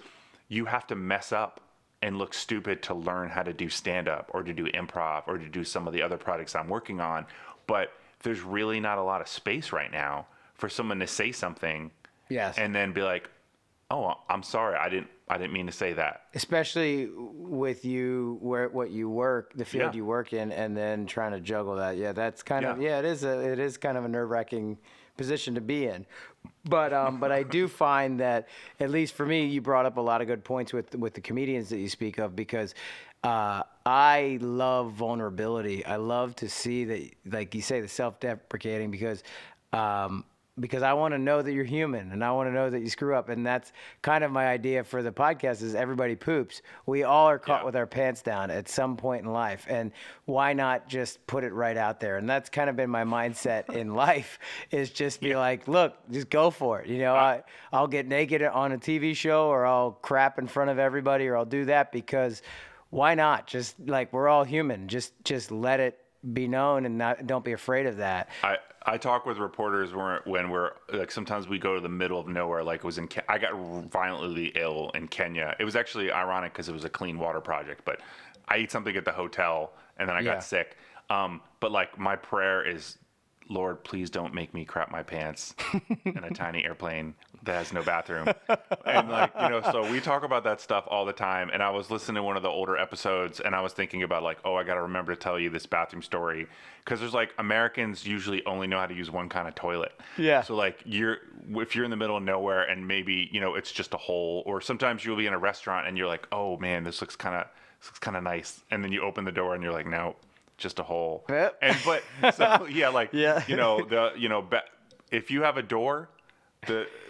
you have to mess up and look stupid to learn how to do stand-up or to do improv or to do some of the other projects I'm working on. But there's really not a lot of space right now for someone to say something and then be like, oh, I'm sorry, I didn't mean to say that. Especially with you, what you work, the field Yeah. you work in, and then trying to juggle that. Yeah, that's kind of Yeah. it is kind of a nerve-wracking position to be in. But I do find that, at least for me, you brought up a lot of good points with the comedians that you speak of, because I love vulnerability. I love to see that, like you say, the self-deprecating, because I want to know that you're human, and I want to know that you screw up. And that's kind of my idea for the podcast, is everybody poops. We all are caught with our pants down at some point in life. And why not just put it right out there? And that's kind of been my mindset in life, is just be like, look, just go for it. You know, I'll get naked on a TV show, or I'll crap in front of everybody, or I'll do that, because why not? Just like, we're all human. Just let it be known, and don't be afraid of that. I talk with reporters when we're like, sometimes we go to the middle of nowhere. Like, it was I got violently ill in Kenya. It was actually ironic because it was a clean water project, but I ate something at the hotel and then I got sick. But like, my prayer is, Lord, please don't make me crap my pants in a tiny airplane that has no bathroom. And like, you know, so we talk about that stuff all the time. And I was listening to one of the older episodes, and I was thinking about like, oh, I got to remember to tell you this bathroom story. Because there's like, Americans usually only know how to use one kind of toilet. Yeah. So like, if you're in the middle of nowhere and maybe, you know, it's just a hole, or sometimes you'll be in a restaurant and you're like, oh man, this looks kind of nice. And then you open the door and you're like, no, just a hole. Yep. And so yeah, like, you know, if you have a door,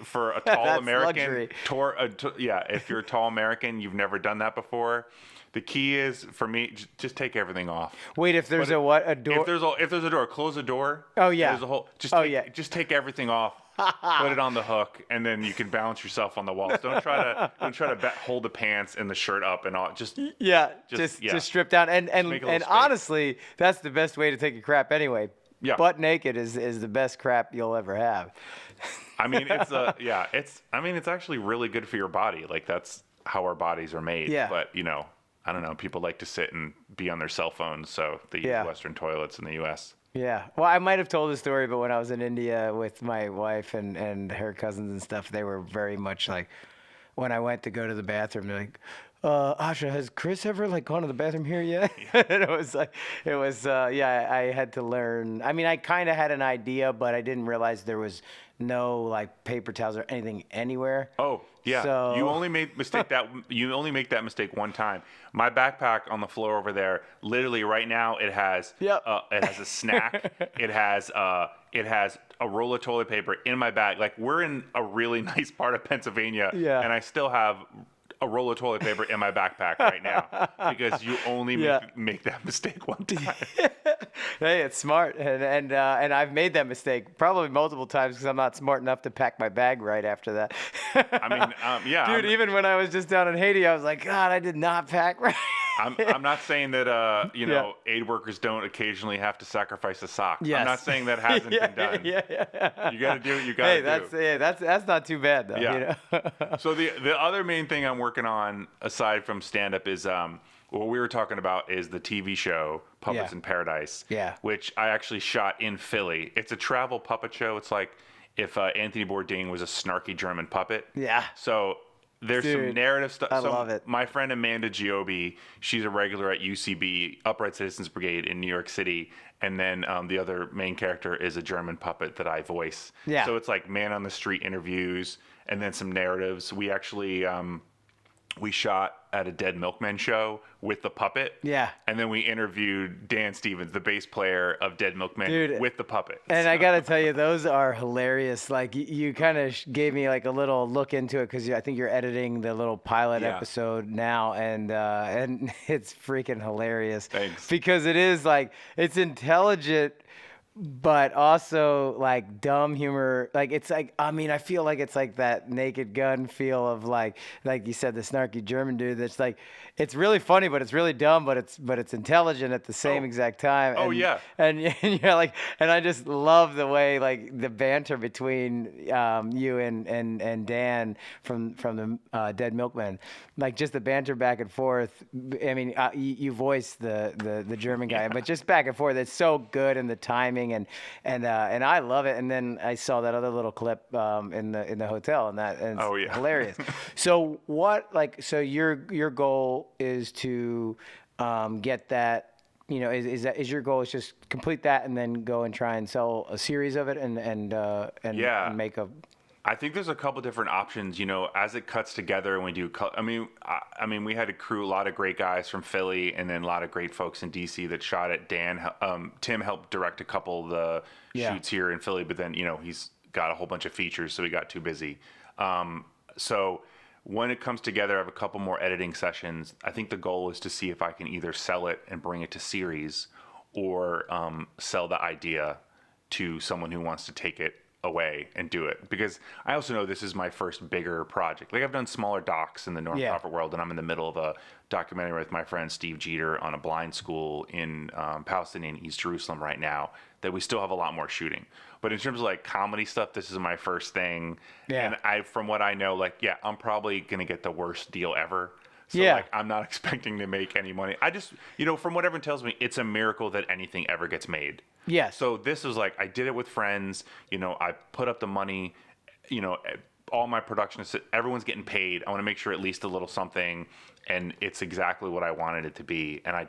for a tall American, if you're a tall American, you've never done that before. The key is, for me, just take everything off. Wait, if there's a door? If there's a door, close the door. Oh yeah. There's a hole. Just take everything off. Put it on the hook, and then you can balance yourself on the walls. Don't try to hold the pants and the shirt up and all. Just strip down. And honestly, that's the best way to take a crap anyway. Yeah. Butt naked is the best crap you'll ever have. I mean, it's actually really good for your body. Like, that's how our bodies are made. Yeah. But, you know, I don't know. People like to sit and be on their cell phones, so they use Western toilets in the U.S. Yeah. Well, I might have told the story, but when I was in India with my wife and her cousins and stuff, they were very much like, when I went to go to the bathroom, they're like, Asha, has Chris ever like gone to the bathroom here yet? And I had to learn. I mean, I kind of had an idea, but I didn't realize there was no like paper towels or anything anywhere. Oh, yeah. So you only make that mistake one time. My backpack on the floor over there, literally right now, it has a snack. It has a roll of toilet paper in my bag. Like, we're in a really nice part of Pennsylvania, and I still have a roll of toilet paper in my backpack right now, because you only make that mistake one time. Hey, it's smart, and I've made that mistake probably multiple times because I'm not smart enough to pack my bag right after that. I mean, dude, even when I was just down in Haiti, I was like, God, I did not pack right. I'm not saying that aid workers don't occasionally have to sacrifice a sock. Yes. I'm not saying that hasn't been done. You got to do what you got to do. That's not too bad though. Yeah. You know? So the other main thing I'm working on aside from stand-up is what we were talking about is the TV show Puppets in Paradise, which I actually shot in Philly. It's a travel puppet show. It's like if Anthony Bourdain was a snarky German puppet. Yeah. So there's some narrative stuff. I love it. My friend Amanda Giobbi, she's a regular at UCB, Upright Citizens Brigade in New York City. And then the other main character is a German puppet that I voice. Yeah. So it's like man on the street interviews and then some narratives. We actually we shot at a Dead Milkmen show with the puppet. Yeah. And then we interviewed Dan Stevens, the bass player of Dead Milkmen, with the puppet. And I got to tell you, those are hilarious. Like, you kind of gave me like a little look into it because I think you're editing the little pilot episode now, and it's freaking hilarious. Thanks. Because it is like, it's intelligent, but also like dumb humor. Like, it's like, I mean, I feel like it's like that Naked Gun feel of like you said, the snarky German dude that's like, it's really funny, but it's really dumb, but it's intelligent at the same exact time. And you're like, and I just love the way like the banter between you and Dan from the Dead Milkmen, like just the banter back and forth. I mean, you voice the German guy, but just back and forth, it's so good, and the timing entertaining, and I love it. And then I saw that other little clip in the hotel, and it's hilarious. So so your goal is to get that. Is your goal is just complete that and then go and try and sell a series of it and make a. I think there's a couple different options, as it cuts together and we do. I mean, we had a lot of great guys from Philly, and then a lot of great folks in DC that shot it. Tim helped direct a couple of the shoots here in Philly, but then he's got a whole bunch of features, so he got too busy. So when it comes together, I have a couple more editing sessions. I think the goal is to see if I can either sell it and bring it to series, or sell the idea to someone who wants to take it away and do it, because I also know this is my first bigger project. Like, I've done smaller docs in the nonprofit world, and I'm in the middle of a documentary with my friend Steve Jeter on a blind school in Palestinian East Jerusalem right now that we still have a lot more shooting. But in terms of like comedy stuff, this is my first thing. And from what I know, I'm probably gonna get the worst deal ever. So I'm not expecting to make any money. I just, from what everyone tells me, it's a miracle that anything ever gets made. Yeah. So this is I did it with friends. I put up the money. All my production, everyone's getting paid. I want to make sure at least a little something, and it's exactly what I wanted it to be. And I'm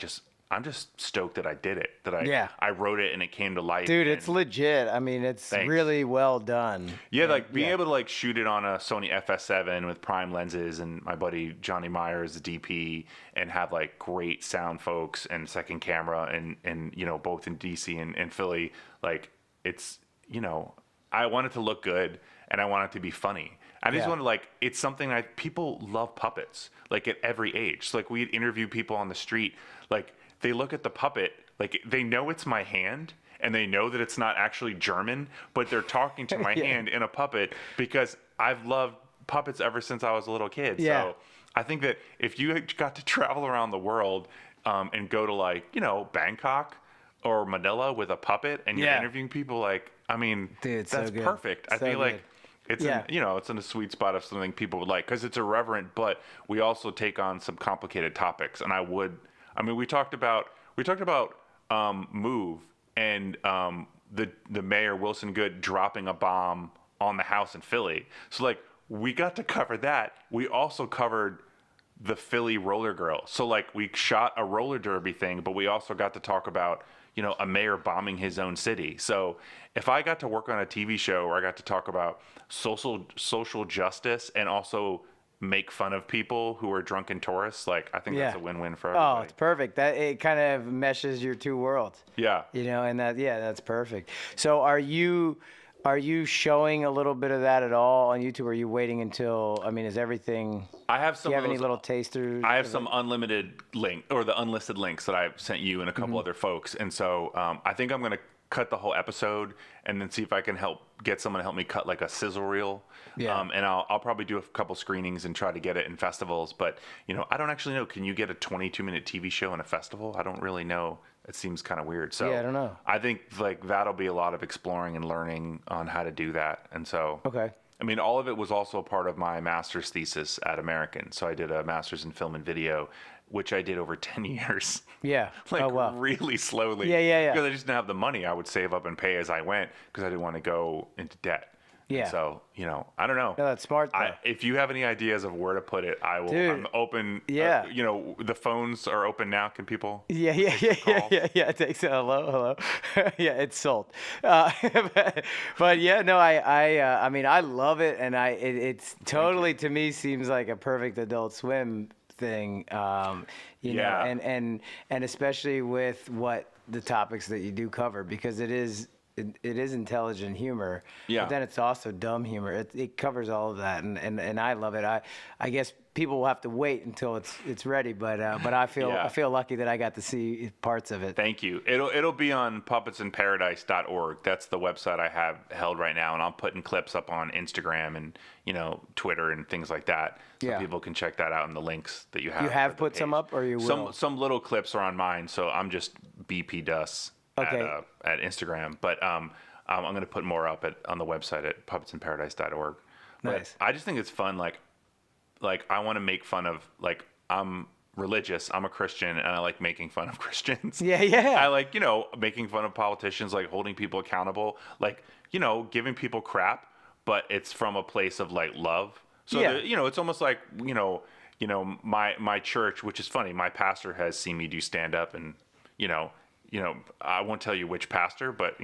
just stoked that I did it. I wrote it and it came to life. Dude, it's legit. I mean, it's really well done. Yeah, being able to shoot it on a Sony FS7 with prime lenses, and my buddy Johnny Meyer is the DP, and have great sound folks and second camera, and both in DC and Philly. It's I want it to look good, and I want it to be funny. I just want to it's something people love puppets at every age. So we interview people on the street, they look at the puppet, they know it's my hand, and they know that it's not actually German, but they're talking to my hand in a puppet, because I've loved puppets ever since I was a little kid. Yeah. So I think that if you got to travel around the world and go to Bangkok or Manila with a puppet, and you're interviewing people, dude, that's so good. perfect. I feel good. it's it's in a sweet spot of something people would like, because it's irreverent, but we also take on some complicated topics. And we talked about Move, and the mayor Wilson Good dropping a bomb on the house in Philly. So we got to cover that. We also covered the Philly roller girl. So we shot a roller derby thing, but we also got to talk about a mayor bombing his own city. So if I got to work on a TV show where I got to talk about social justice and also make fun of people who are drunken tourists, I think that's a win-win for everybody. Oh, it's perfect. That it kind of meshes your two worlds. Yeah. And that's perfect. So are you showing a little bit of that at all on YouTube? Or are you waiting until, is everything? I have some. Do you have any little tasters? I have some unlimited link, or the unlisted links that I've sent you and a couple other folks. And so I think I'm going to cut the whole episode and then see if I can get someone to help me cut a sizzle reel. Yeah. And I'll probably do a couple screenings and try to get it in festivals. But, I don't actually know. Can you get a 22-minute TV show in a festival? I don't really know. It seems kind of weird. So I don't know. I think that'll be a lot of exploring and learning on how to do that. And so, okay. All of it was also a part of my master's thesis at American. So I did a master's in film and video, which I did over 10 years. Yeah. Really slowly. Yeah. Because I just didn't have the money. I would save up and pay as I went, because I didn't want to go into debt. Yeah. And so, I don't know. No, that's smart, though. If you have any ideas of where to put it, I will. Dude, I'm open. Yeah. The phones are open now. Can people? Yeah. Thanks. Hello. Yeah, it's sold. But yeah, no, I love it, and it's totally, to me, seems like a perfect Adult Swim thing. You know, and especially with what the topics that you do cover, because it is intelligent humor, but then it's also dumb humor. It covers all of that, and I love it. I guess people will have to wait until it's ready, but I feel lucky that I got to see parts of it. Thank you. It'll be on puppetsinparadise.org. That's the website I have held right now, and I'm putting clips up on Instagram and Twitter and things like that, so people can check that out in the links that you have. You have put some up, or you will? Some little clips are on mine, so I'm just BP Duss. Okay. At Instagram, but I'm going to put more up on the website at puppetsinparadise.org. Nice. But I just think it's fun. Like I want to make fun of, I'm religious. I'm a Christian, and I like making fun of Christians. Yeah, yeah. I like, making fun of politicians, like holding people accountable, like, giving people crap, but it's from a place of like love. So, Yeah. it's almost like, my church, which is funny. My pastor has seen me do stand up, and, I won't tell you which pastor, but,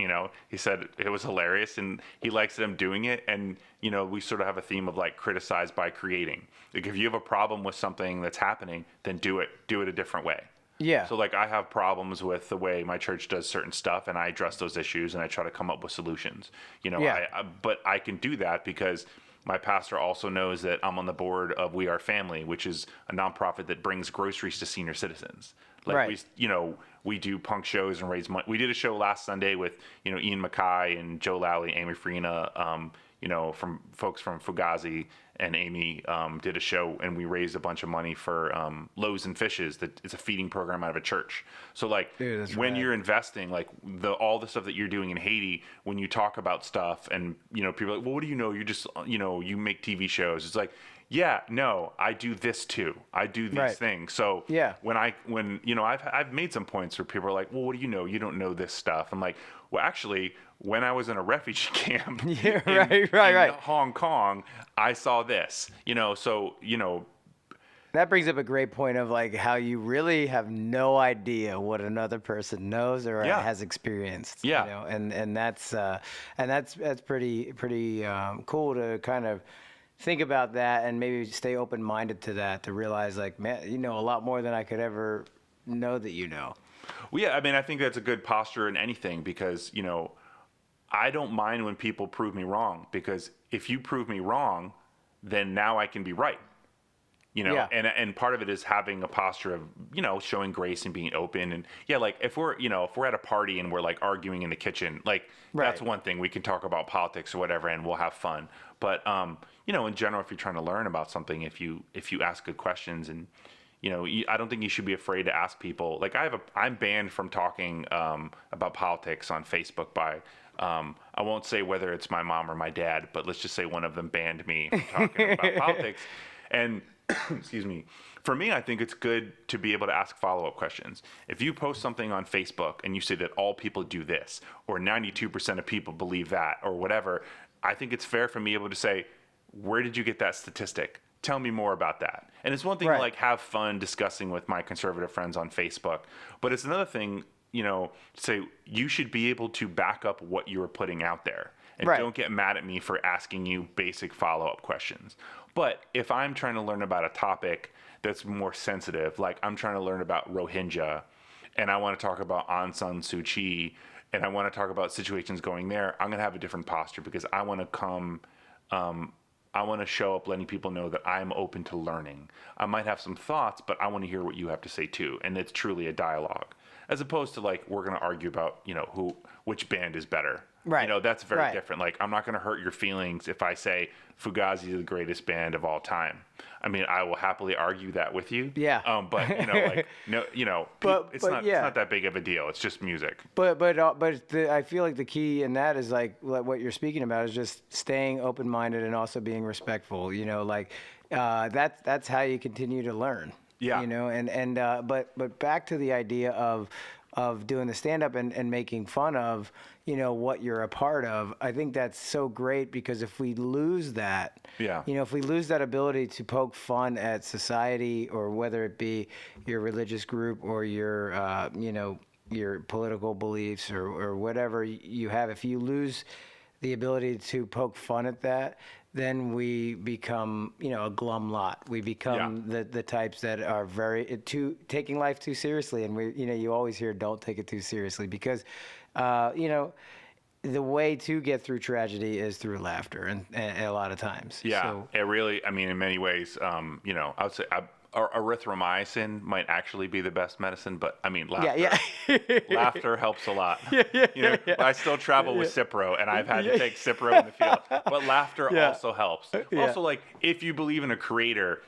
he said it was hilarious and he likes them doing it. And, we sort of have a theme of like criticize by creating. Like if you have a problem with something that's happening, then do it a different way. Yeah. So like I have problems with the way my church does certain stuff, and I address those issues and I try to come up with solutions. But I can do that because my pastor also knows that I'm on the board of We Are Family, which is a nonprofit that brings groceries to senior citizens. Like Right. we do punk shows and raise money. We did a show last Sunday with, Ian Mackay and Joe Lally, Amy Farina, from folks from Fugazi, and Amy did a show, and we raised a bunch of money for Loaves and Fishes. It's a feeding program out of a church. So like Dude, that's when rad. you're investing, like all the stuff that you're doing in Haiti, when you talk about stuff and, people are like, well, what do you know? You're just, you make TV shows. It's like, yeah, no, I do this too. I do these Right. things. So Yeah. when I've made some points where people are like, well, what do you know? You don't know this stuff. I'm like, well, actually, when I was in a refugee camp Yeah, in right. Hong Kong, I saw this, That brings up a great point of like how you really have no idea what another person knows or Yeah. has experienced. Yeah. And that's pretty cool to kind of think about that and maybe stay open-minded to that, to realize like, man, you know a lot more than I could ever know that you know. Well, yeah, I mean, I think that's a good posture in anything because, I don't mind when people prove me wrong, because if you prove me wrong, then now I can be right. Yeah. And part of it is having a posture of, showing grace and being open. And yeah, like if we're at a party and we're like arguing in the kitchen, like that's Right. one thing. We can talk about politics or whatever and we'll have fun. But, in general, if you're trying to learn about something, if you ask good questions and, I don't think you should be afraid to ask people. Like I'm banned from talking about politics on Facebook by, I won't say whether it's my mom or my dad, but let's just say one of them banned me from talking about politics. And excuse me, for me, I think it's good to be able to ask follow-up questions. If you post something on Facebook and you say that all people do this, or 92% of people believe that, or whatever, I think it's fair for me able to say, where did you get that statistic? Tell me more about that. And it's one thing Right. to like have fun discussing with my conservative friends on Facebook, but it's another thing, to say you should be able to back up what you're putting out there. And Right. don't get mad at me for asking you basic follow-up questions. But if I'm trying to learn about a topic that's more sensitive, like I'm trying to learn about Rohingya, and I want to talk about Aung San Suu Kyi, and I want to talk about situations going there, I'm going to have a different posture because I want to come, I want to show up letting people know that I'm open to learning. I might have some thoughts, but I want to hear what you have to say too. And it's truly a dialogue, as opposed to like, we're going to argue about, which band is better. Right. That's very Right. different. Like, I'm not going to hurt your feelings if I say Fugazi is the greatest band of all time. I mean, I will happily argue that with you. Yeah. But it's But not yeah. it's not that big of a deal. It's just music. I feel like the key in that is like what you're speaking about is just staying open-minded and also being respectful. That's how you continue to learn. Yeah. But back to the idea of doing the stand-up and making fun of, what you're a part of. I think that's so great because if we lose that, Yeah. if we lose that ability to poke fun at society, or whether it be your religious group or your political beliefs or whatever you have, if you lose the ability to poke fun at that, then we become, a glum lot. We become the types that are taking life too seriously. And you always hear, don't take it too seriously, because, the way to get through tragedy is through laughter, and a lot of times. Yeah. So, It really, I mean, in many ways, I would say erythromycin might actually be the best medicine, but I mean, laughter, laughter helps a lot. I still travel with Cipro, and I've had to take Cipro in the field, but laughter also helps. Also, like, if you believe in a creator,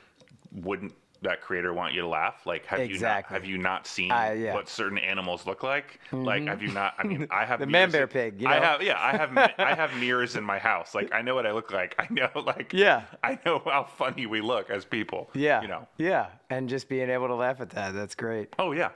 wouldn't that creator want you to laugh? Like, Exactly. have you not seen Yeah. what certain animals look like? Like, have you not? I mean, I have The mirrors man-bear in- pig, you know? I have mirrors in my house. Like, I know what I look like. I know, like, Yeah. I know how funny we look as people. Yeah. You know. Yeah. And just being able to laugh at that, that's great. Oh yeah.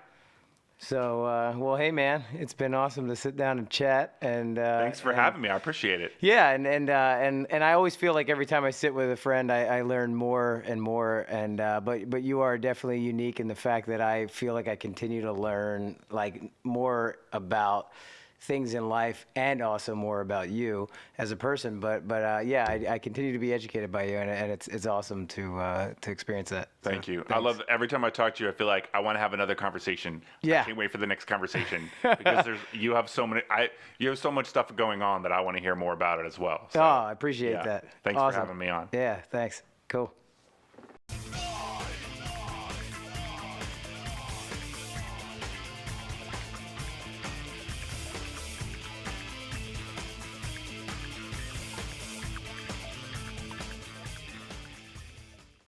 So, well, hey, man, it's been awesome to sit down and chat. And Thanks for and- having me. I appreciate it. Yeah, and I always feel like every time I sit with a friend, I learn more and more. And but you are definitely unique in the fact that I feel like I continue to learn like more about things in life and also more about you as a person. But yeah, I continue to be educated by you, and it's awesome to experience that. So, Thank you. I thanks. love every time I talk to you. I feel like I want to have another conversation. Yeah. I can't wait for the next conversation because you have so much stuff going on that I want to hear more about it as well. So, Oh, I appreciate yeah. that. Thanks Awesome. for having me on. Yeah, thanks. Cool.